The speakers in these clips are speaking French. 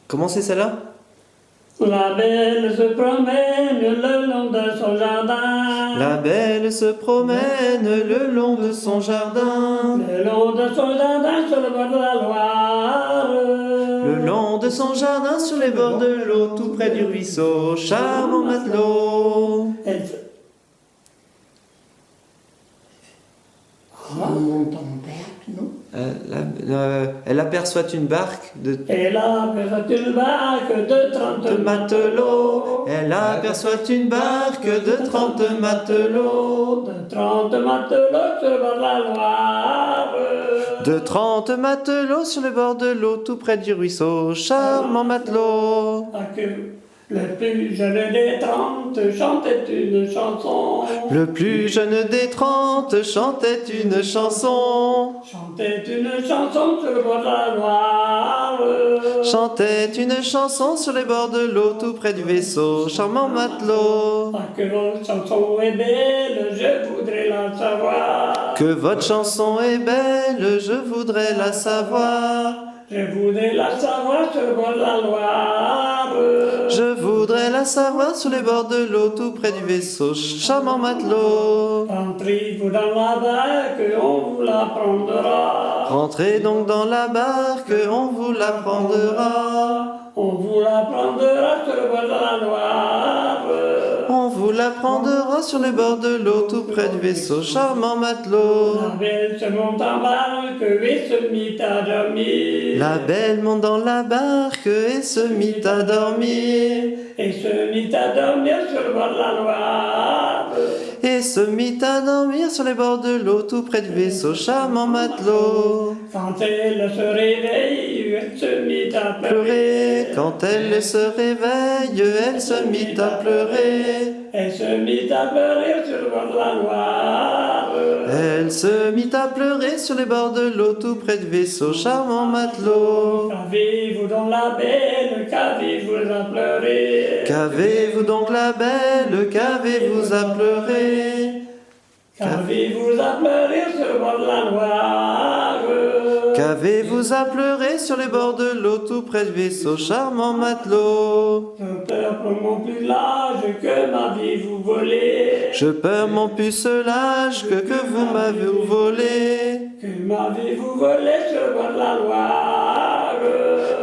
Comment c'est celle-là? La belle se promène le long de son jardin. La belle se promène le long de son jardin. Le long de son jardin sur le bord de la Loire. Le long de son jardin sur les bords de l'eau, tout près du ruisseau, charmant matelot. Elle monte en berge, non? Elle aperçoit une barque de Elle aperçoit une barque de 30 matelots. Elle aperçoit une barque de 30 matelots. De 30 matelots sur le bord de la Loire. De 30 matelots sur le bord de l'eau, tout près du ruisseau, charmant matelot. Le plus jeune des 30 chantait une chanson. Le plus jeune des 30 chantait une chanson. Chantait une chanson sur le bord de la Loire. Chantait une chanson sur les bords de l'eau, tout près du vaisseau, charmant matelot. Que votre chanson est belle, je voudrais la savoir. Que votre chanson est belle, je voudrais la savoir. Je voudrais la savoir sur le bord de la Loire. Je voudrais la savoir sur les bords de l'eau, tout près du vaisseau, charmant matelot. Entrez-vous dans la barque, on vous la prendra. Rentrez donc dans la barque, on vous la prendra. On vous la prendra sur le bord de la Loire. On vous la prendra sur les bords de l'eau, tout près du vaisseau, charmant matelot. La belle se monte en barque et se mit à dormir. La belle monte dans la barque et se mit à dormir. Et se mit à dormir sur le bord de la Loire. Et se mit à dormir sur les bords de l'eau, tout près du vaisseau, charmant matelot. Quand elle se réveille, elle se mit à pleurer. Quand elle se réveille, elle se mit à pleurer. Elle se mit à pleurer sur le bord de la Loire. Elle se mit à pleurer sur les bords de l'eau, tout près du vaisseau, charmant matelot. Qu'avez-vous dans la belle, qu'avez-vous à pleurer? Qu'avez-vous donc la belle, qu'avez-vous à pleurer? Qu'avez-vous à pleurer sur le bord de la Loire? Qu'avez-vous à pleurer sur les bords de l'eau, tout près du vaisseau, charmant matelot? Je pleure pour mon pucelage, que m'avez-vous volé? Je pleure mon pucelage, que vous m'avez volé. Que m'avez-vous volé sur le bord de la Loire?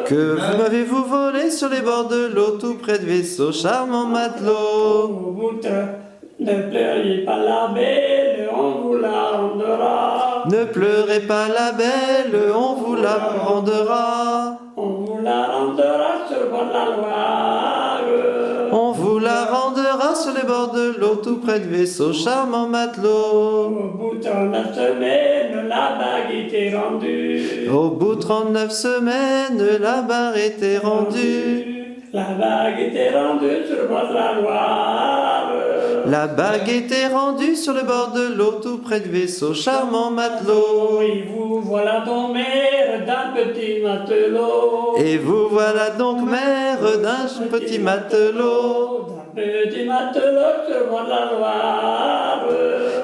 Que vous m'avez-vous volé sur les bords de l'eau, tout près du vaisseau, charmant matelot? Au bout ne pleuriez pas la belle, on vous la rendra. Ne pleurez pas la belle, on vous la rendra. On vous la rendra sur le bord de la Loire. On vous la rendra sur les bords de l'eau, tout près du vaisseau, charmant matelot. Au bout de 39 semaines, la bague était rendue. Au bout de 39 semaines, la barre était rendue. La bague était rendue sur le bord de la Loire. La bague était rendue sur le bord de l'eau, tout près du vaisseau, charmant matelot. Et vous voilà donc mère d'un petit matelot. Et vous voilà donc mère d'un petit matelot. D'un petit matelot sur le bord de la Loire.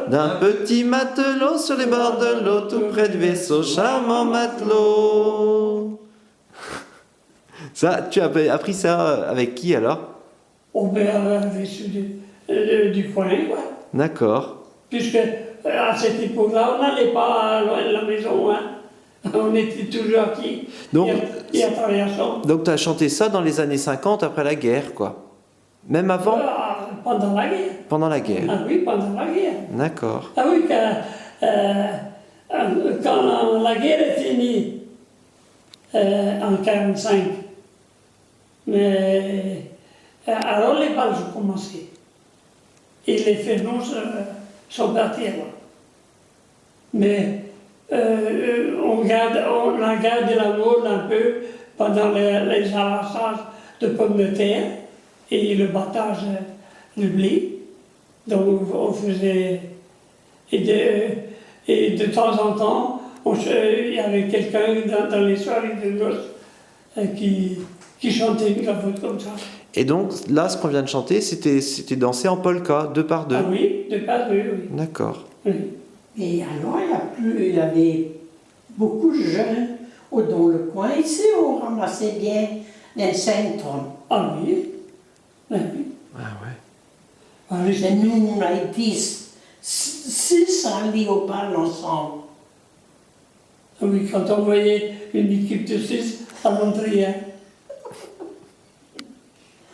D'un petit matelot sur les bords de l'eau, tout près du vaisseau, charmant matelot. Ça, tu as appris ça avec qui alors? Au père avait su du coin, quoi. D'accord. Puisque à cette époque-là, on n'allait pas loin de la maison, hein. On était toujours aquí. Donc, et à Tariachon. Donc tu as chanté ça dans les années 50 après la guerre, quoi. Même avant? Pendant la guerre. Pendant la guerre. Ah oui, pendant la guerre. D'accord. Ah oui, quand la guerre est finie, en 1945, mais alors les balles ont commencé. Et les ferments sont partis alors. Mais on a gardé la mode un peu pendant les arrachages de pommes de terre et le battage de blé. Donc on faisait... Et de temps en temps, il y avait quelqu'un dans les soirées de noces qui chantait une gavotte comme ça. Et donc là, ce qu'on vient de chanter, c'était dansé en polka, 2 par 2. Ah oui, 2 par 2, oui. D'accord. Oui. Et alors, il y avait beaucoup de jeunes dans le coin ici, on ramassait bien les 5 tonnes. Ah oui. Ah oui. Ah ouais. Ah oui, Mais nous, on a été 6 à Léopard ensemble. Ah oui, quand on voyait une équipe de 6 à l'entrée, hein.